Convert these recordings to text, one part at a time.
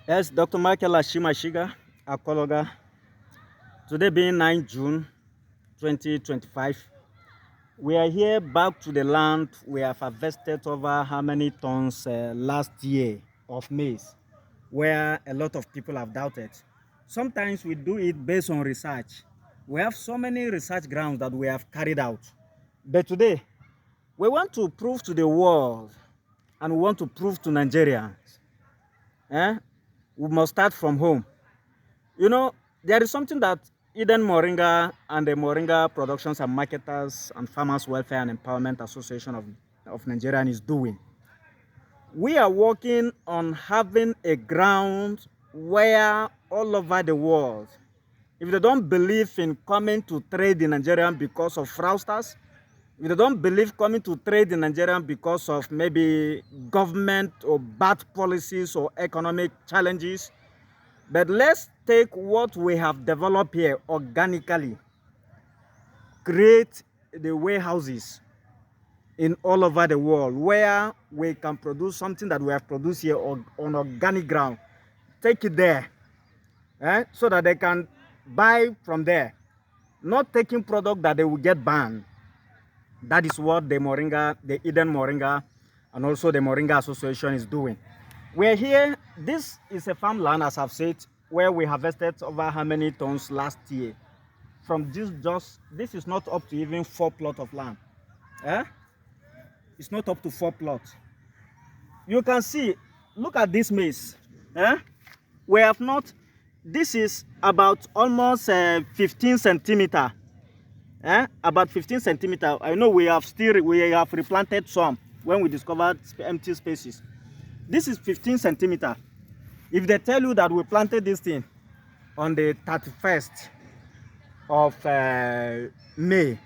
Yes, Dr. Michael Ashimashiga, Akologa. Today being 9 June 2025, we are here back to the land we have harvested over how many tons last year of maize, where a lot of people have doubted. Sometimes we do it based on research. We have so many research grounds that we have carried out. But today, we want to prove to the world and we want to prove to Nigerians, we must start from home. You know, there is something that Eden Moringa and the Moringa Productions and Marketers and Farmers Welfare and Empowerment Association of Nigeria is doing. We are working on having a ground where all over the world, if they don't believe in coming to trade in Nigeria because of fraudsters, if they don't believe coming to trade in Nigeria because of maybe government or bad policies or economic challenges, but let's take what we have developed here organically, create the warehouses in all over the world where we can produce something that we have produced here on organic ground, take it there, so that they can buy from there, not taking product that they will get banned. That is what the Moringa, the Eden Moringa, and also the Moringa Association is doing. We're here, this is a farmland, as I've said, where we harvested over how many tons last year. From this is not up to even 4 plots of land. It's not up to 4 plots. You can see, look at this maize. We have not, this is about almost 15 centimeter. About 15 centimeter. I know we have replanted some when we discovered empty spaces. This is 15 centimeter. If they tell you that we planted this thing on the 31st of May,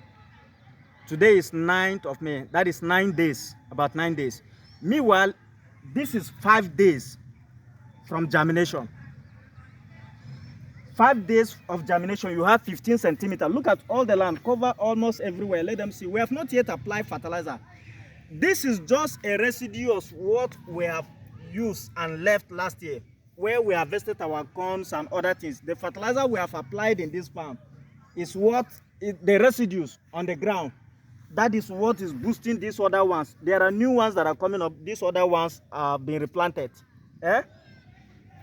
today is 9th of May, that is 9 days, about 9 days. Meanwhile, this is 5 days from germination. 5 days of germination, you have 15 centimeters. Look at all the land, cover almost everywhere. Let them see. We have not yet applied fertilizer. This is just a residue of what we have used and left last year, where we harvested our corns and other things. The fertilizer we have applied in this farm is the residues on the ground. That is what is boosting these other ones. There are new ones that are coming up. These other ones are being replanted.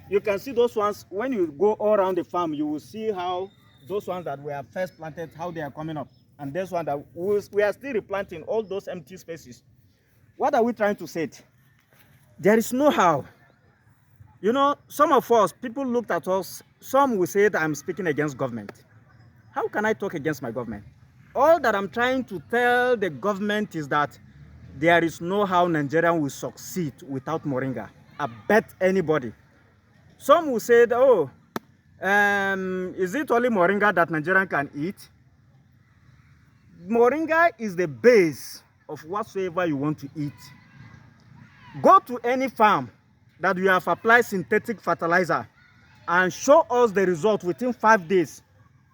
You can see those ones. When you go all around the farm, you will see how those ones that we have first planted, how they are coming up. And this one that we are still replanting all those empty spaces. What are we trying to say? There is no how. You know, some of us, people looked at us, some will say that I'm speaking against government. How can I talk against my government? All that I'm trying to tell the government is that there is no how Nigeria will succeed without Moringa. I bet anybody. Some will say, oh, is it only Moringa that Nigerian can eat? Moringa is the base of whatsoever you want to eat. Go to any farm that you have applied synthetic fertilizer and show us the result within 5 days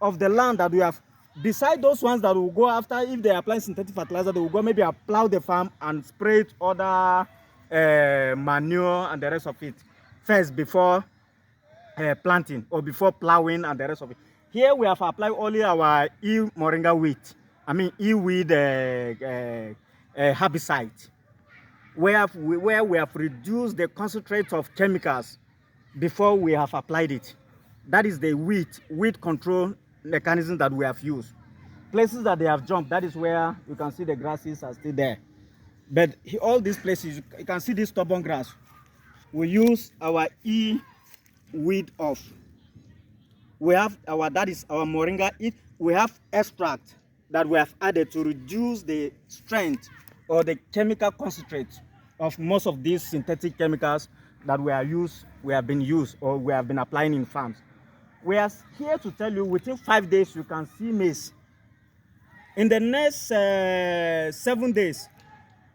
of the land that we have. Beside those ones that will go after, if they apply synthetic fertilizer, they will go maybe plow the farm and spray it other manure and the rest of it first before planting or before plowing and the rest of it. Here we have applied only our E-MORINGA wheat, E-weed herbicide, where we have reduced the concentrate of chemicals before we have applied it. That is the weed control mechanism that we have used. Places that they have jumped, that is where you can see the grasses are still there. But all these places, you can see this stubborn grass. We use our weed off. We have that is our Moringa. We have extract that we have added to reduce the strength or the chemical concentrate of most of these synthetic chemicals that we have been applying in farms. We are here to tell you within 5 days you can see maize. In the next 7 days,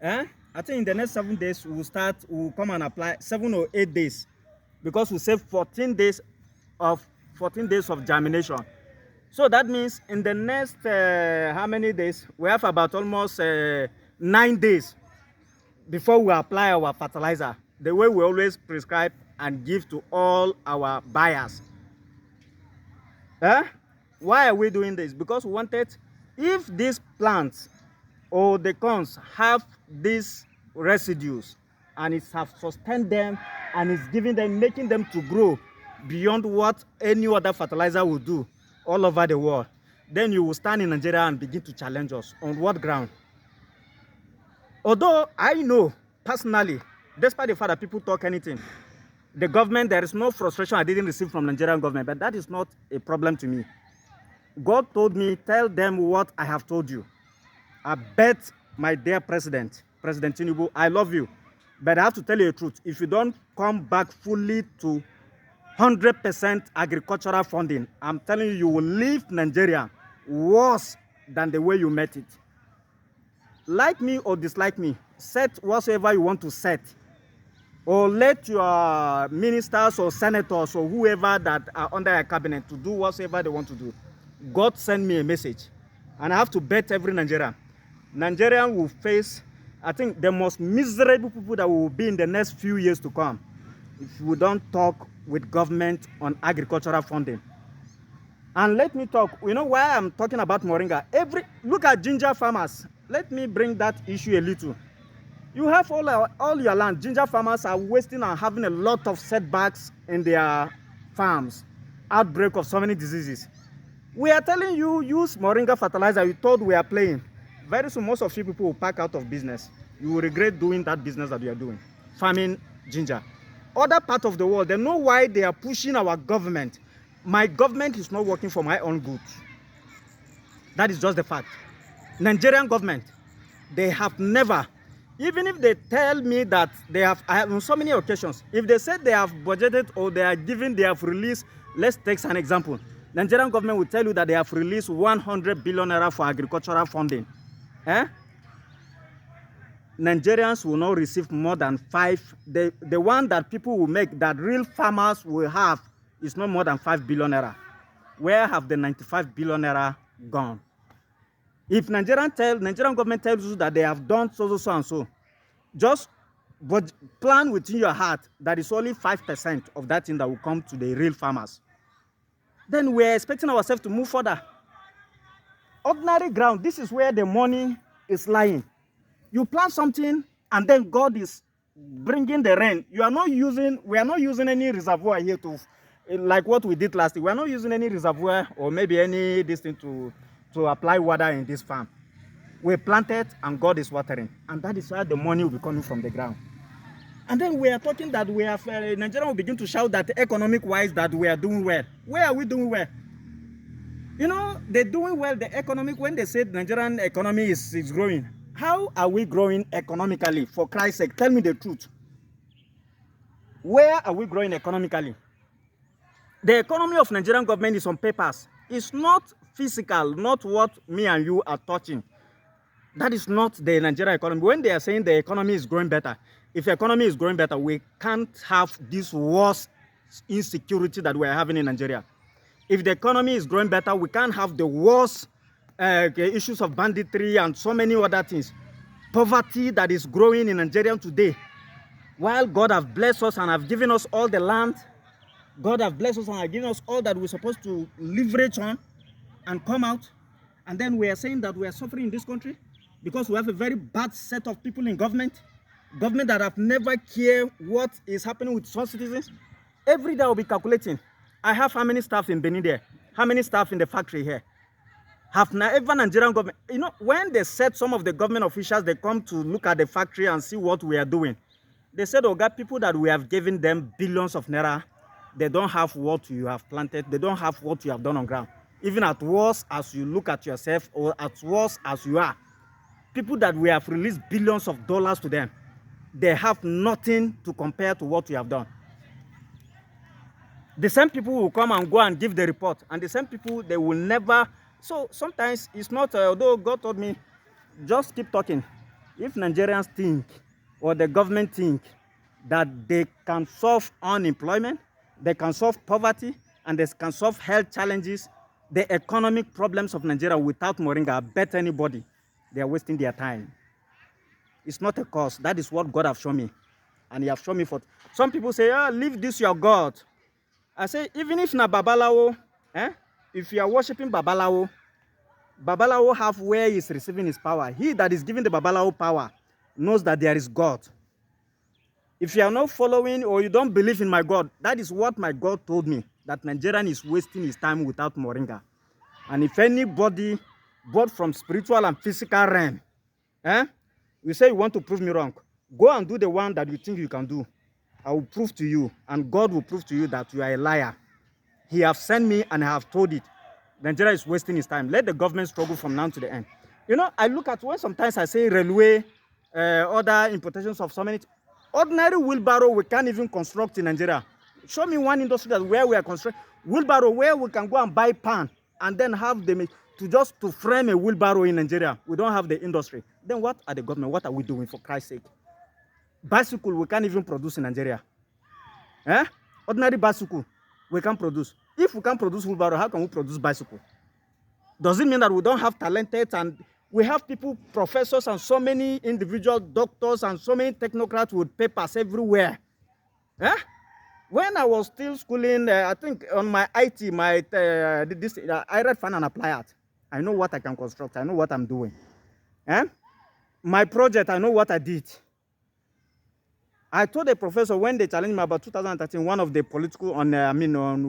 I think in the next 7 days we'll come and apply 7 or 8 days, because we save 14 days of germination. So that means in the next how many days? We have about almost 9 days before we apply our fertilizer. The way we always prescribe and give to all our buyers. Eh? Why are we doing this? Because we wanted, if these plants or the corns have these residues and it has sustained them and it's giving them, making them to grow beyond what any other fertilizer will do all over the world, then you will stand in Nigeria and begin to challenge us. On what ground? Although I know personally, despite the fact that people talk anything, the government, there is no frustration I didn't receive from Nigerian government, but that is not a problem to me. God told me, tell them what I have told you. I bet my dear President Tinubu, I love you, but I have to tell you the truth. If you don't come back fully to 100% agricultural funding, I'm telling you, you will leave Nigeria worse than the way you met it. Like me or dislike me, set whatsoever you want to set, or let your ministers or senators or whoever that are under your cabinet to do whatsoever they want to do. God sent me a message, and I have to bet every Nigerian will face, I think, the most miserable people that will be in the next few years to come if we don't talk with government on agricultural funding. And let me talk, you know why I'm talking about moringa? Look at ginger farmers. Let me bring that issue a little. You have all your land. Ginger farmers are wasting and having a lot of setbacks in their farms. Outbreak of so many diseases. We are telling you, use moringa fertilizer. You thought we are playing. Very soon, most of you people will pack out of business. You will regret doing that business that you are doing. Farming ginger. Other part of the world, they know why they are pushing our government. My government is not working for my own good. That is just the fact. Nigerian government, they have never, even if they tell me that they have, I have on so many occasions, if they said they have budgeted or they are giving, they have released, let's take an example. Nigerian government will tell you that they have released 100 billion naira for agricultural funding. Nigerians will not receive more than 5. The one that people will make, that real farmers will have, is not more than 5 billion naira. Where have the 95 billion naira gone? If Nigerian government tells you that they have done so and so, just plan within your heart that it's only 5% of that thing that will come to the real farmers. Then we're expecting ourselves to move further. Ordinary ground, this is where the money is lying. You plant something and then God is bringing the rain. We are not using any reservoir here to, like what we did last year. We are not using any reservoir or maybe any this thing to apply water in this farm. We planted and God is watering. And that is why the money will be coming from the ground. And then we are talking that we have, Nigeria will begin to shout that economic-wise that we are doing well. Where are we doing well? You know, they're doing well, the economic, when they said Nigerian economy is growing. How are we growing economically? For Christ's sake, tell me the truth. Where are we growing economically? The economy of Nigerian government is on papers. It's not physical, not what me and you are touching. That is not the Nigerian economy. When they are saying the economy is growing better, if the economy is growing better, we can't have this worst insecurity that we are having in Nigeria. If the economy is growing better, we can't have the worst issues of banditry and so many other things. Poverty that is growing in Nigeria today. While God has blessed us and have given us all the land, God has blessed us and have given us all that we're supposed to leverage on and come out. And then we are saying that we are suffering in this country because we have a very bad set of people in government that have never cared what is happening with some citizens. Every day I'll be calculating. I have how many staff in Benin there? How many staff in the factory here? Have ever Nigerian government, you know, when they said some of the government officials, they come to look at the factory and see what we are doing. They said, oh God, people that we have given them billions of naira, they don't have what you have planted. They don't have what you have done on ground. Even at worst as you look at yourself or at worst as you are, people that we have released billions of dollars to them, they have nothing to compare to what we have done. The same people will come and go and give the report, and the same people, they will never. So sometimes it's not, although God told me, just keep talking. If Nigerians think, or the government think, that they can solve unemployment, they can solve poverty, and they can solve health challenges, the economic problems of Nigeria without moringa, I bet anybody, they are wasting their time. It's not a cause. That is what God has shown me. And he have shown me for. Some people say, oh, leave this your God. I say, even if na Babalawo, if you are worshiping Babalawo, Babalawo have where he is receiving his power. He that is giving the Babalawo power knows that there is God. If you are not following or you don't believe in my God, that is what my God told me, that Nigerian is wasting his time without Moringa. And if anybody, both from spiritual and physical realm, you say you want to prove me wrong, go and do the one that you think you can do. I will prove to you, and God will prove to you that you are a liar. He have sent me and I have told it. Nigeria is wasting his time. Let the government struggle from now to the end. You know, I look at when sometimes I say railway, other importations of so many. Ordinary wheelbarrow we can't even construct in Nigeria. Show me one industry that where we are constructing wheelbarrow where we can go and buy pan and then have them to frame a wheelbarrow in Nigeria. We don't have the industry. Then what are the government? What are we doing, for Christ's sake? Bicycle we can't even produce in Nigeria. Ordinary bicycle we can't produce. If we can't produce wheelbarrow, how can we produce bicycle? Does it mean that we don't have talented, and we have people, professors, and so many individual doctors and so many technocrats with papers everywhere? When I was still schooling, I think on my IT, I read Fan and Apply Art. I know what I can construct. I know what I'm doing. My project, I know what I did. I told a professor when they challenged me about 2013, one of the political on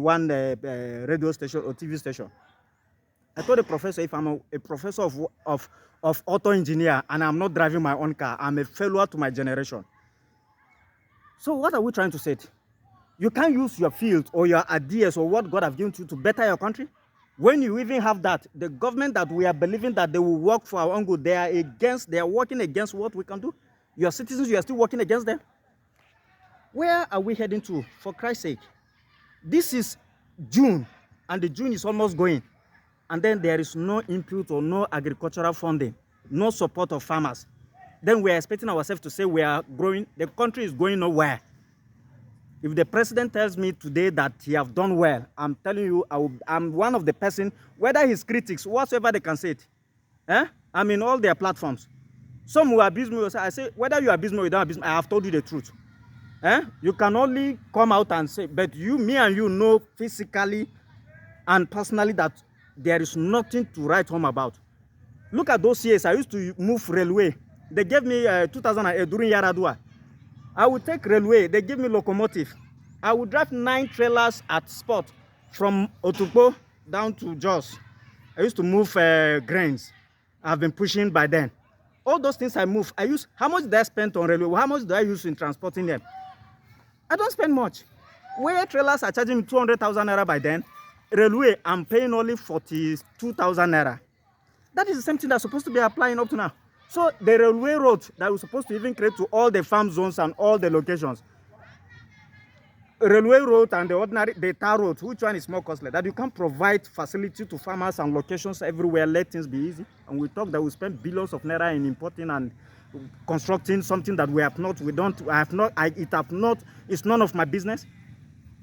one radio station or TV station. I told the professor, if I'm a professor of auto engineer and I'm not driving my own car, I'm a failure to my generation. So what are we trying to say? You can't use your field or your ideas or what God has given you to better your country. When you even have that, the government that we are believing that they will work for our own good, they are working against what we can do. Your citizens, you are still working against them. Where are we heading to, for Christ's sake? This is June, and the June is almost going. And then there is no input or no agricultural funding, no support of farmers. Then we are expecting ourselves to say we are growing. The country is going nowhere. If the president tells me today that he have done well, I'm telling you, I'm one of the person, whether his critics, whatsoever they can say it. I'm in all their platforms. Some will abuse me. I say, whether you abuse me or you don't abuse me, I have told you the truth. You can only come out and say, but me and you know physically and personally that there is nothing to write home about. Look at those years. I used to move railway. They gave me 2008 during Yaradua. I would take railway. They give me locomotive. I would drive 9 trailers at spot from Otukpo down to Jos. I used to move grains. I've been pushing by then. All those things I move, how much did I spend on railway? How much do I use in transporting them? I don't spend much. Where trailers are charging me 200,000 naira by then, railway, I'm paying only 42,000 naira. That is the same thing that's supposed to be applying up to now. So the railway road that we're supposed to even create to all the farm zones and all the locations, railway road and the tar road, which one is more costly? That you can provide facility to farmers and locations everywhere, let things be easy. And we talk that we spend billions of naira in importing and constructing something that we have not, it's none of my business.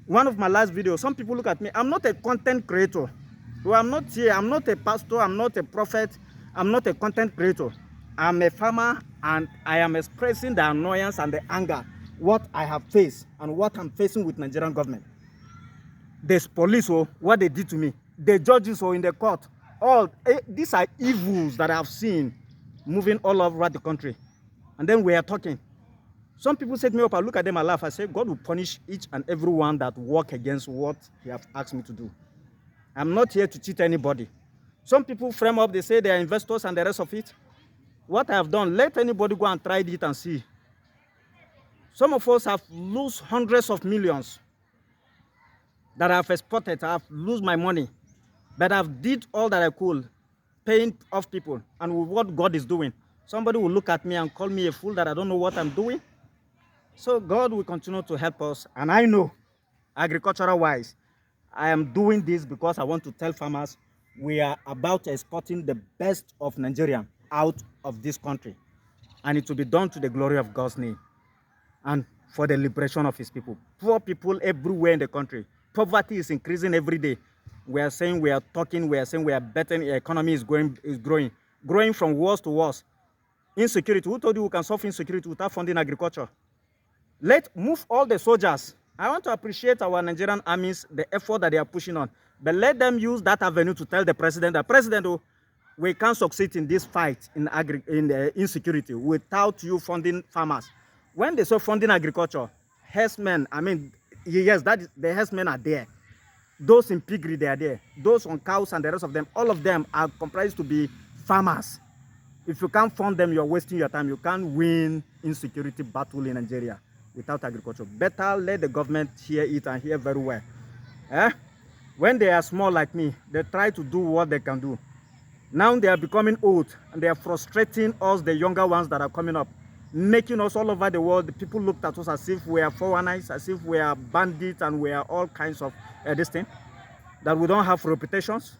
One of my last videos, some people look at me, I'm not a content creator. Well, I'm not here, I'm not a pastor, I'm not a prophet, I'm not a content creator. I'm a farmer, and I am expressing the annoyance and the anger, what I have faced and what I'm facing with Nigerian government. There's police, what they did to me. The judges in the court. These are evils that I've seen moving all over the country. And then we are talking. Some people set me up, I look at them, I laugh. I say, God will punish each and every one that work against what he has asked me to do. I'm not here to cheat anybody. Some people frame up, they say they are investors and the rest of it. What I have done, let anybody go and try it and see. Some of us have lost hundreds of millions that I have exported. I have lost my money. But I've did all that I could, paying off people. And with what God is doing, somebody will look at me and call me a fool that I don't know what I'm doing. So God will continue to help us. And I know, agricultural-wise, I am doing this because I want to tell farmers we are about exporting the best of Nigeria out of this country, and it will be done to the glory of God's name and for the liberation of his people. Poor people everywhere in the country. Poverty is increasing every day. We are saying we are talking, we are saying we are better, the economy is growing from worse to worse. Insecurity, who told you we can solve insecurity without funding agriculture? Move all the soldiers. I want to appreciate our Nigerian armies, the effort that they are pushing on. But let them use that avenue to tell the president that, President, oh, we can't succeed in this fight in insecurity without you funding farmers. When they say funding agriculture, herdsmen, I mean, yes, the herdsmen are there. Those in piggery, they are there. Those on cows and the rest of them, all of them are comprised to be farmers. If you can't fund them, you're wasting your time. You can't win insecurity battle in Nigeria without agriculture. Better let the government hear it and hear very well. When they are small like me, they try to do what they can do. Now they are becoming old and they are frustrating us, the younger ones that are coming up, making us all over the world. The people looked at us as if we are foreigners, as if we are bandits and we are all kinds of this thing, that we don't have reputations.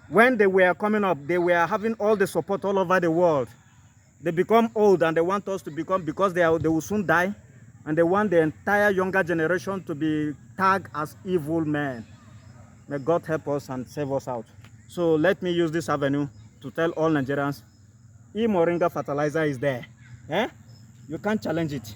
When they were coming up, they were having all the support all over the world. They become old and they want us to become, because they will soon die, and they want the entire younger generation to be tagged as evil men. May God help us and save us out. So let me use this avenue to tell all Nigerians, E-MORINGA fertilizer is there. You can't challenge it.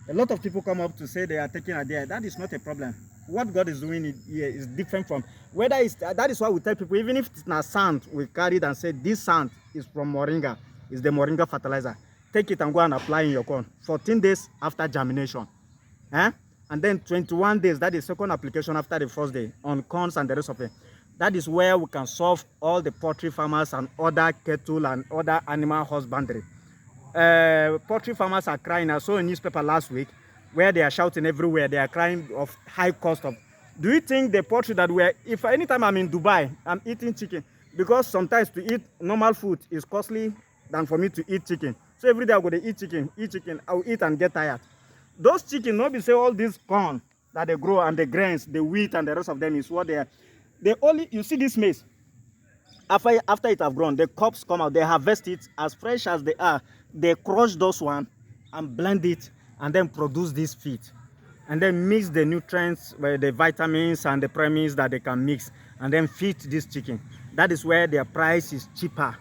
A lot of people come up to say they are taking a day. That is not a problem. What God is doing here is different from whether it's, that is why we tell people, even if it's not sand, we carry it and say this sand is from Moringa, is the Moringa fertilizer. Take it and go and apply in your corn 14 days after germination. And then 21 days, that is second application after the first day on corns and the rest of it. That is where we can solve all the poultry farmers and other cattle and other animal husbandry. Poultry farmers are crying. I saw a newspaper last week where they are shouting everywhere. They are crying of high cost of. Do you think the poultry that if anytime I'm in Dubai, I'm eating chicken, because sometimes to eat normal food is costly than for me to eat chicken. So every day I go to eat chicken, I'll eat and get tired. Those chicken, nobody say all this corn that they grow and the grains, the wheat and the rest of them is what they are. They only, you see this maize, after it have grown, the cobs come out, they harvest it as fresh as they are. They crush those one and blend it and then produce this feed. And then mix the nutrients, the vitamins and the premix that they can mix and then feed this chicken. That is where their price is cheaper.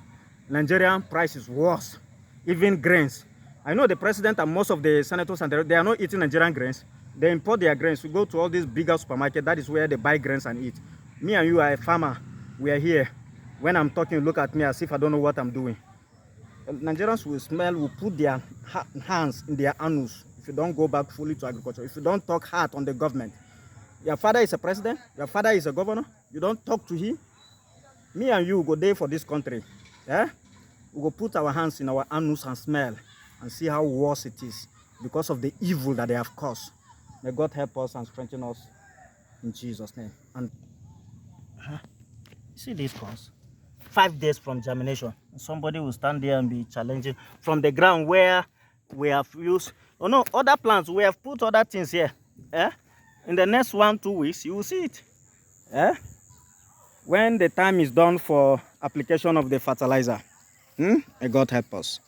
Nigerian price is worse. Even grains. I know the president and most of the senators, and they are not eating Nigerian grains. They import their grains. We go to all these bigger supermarkets. That is where they buy grains and eat. Me and you are a farmer. We are here. When I'm talking, look at me as if I don't know what I'm doing. Nigerians will smell, will put their hands in their anus if you don't go back fully to agriculture. If you don't talk hard on the government. Your father is a president. Your father is a governor. You don't talk to him. Me and you go there for this country. We will put our hands in our anus and smell and see how worse it is because of the evil that they have caused. May God help us and strengthen us in Jesus' name. And see these corns? 5 days from germination. Somebody will stand there and be challenging from the ground where we have used, oh no, other plants, we have put other things here. In the next 1-2 weeks, you will see it. When the time is done for application of the fertilizer. May God help us.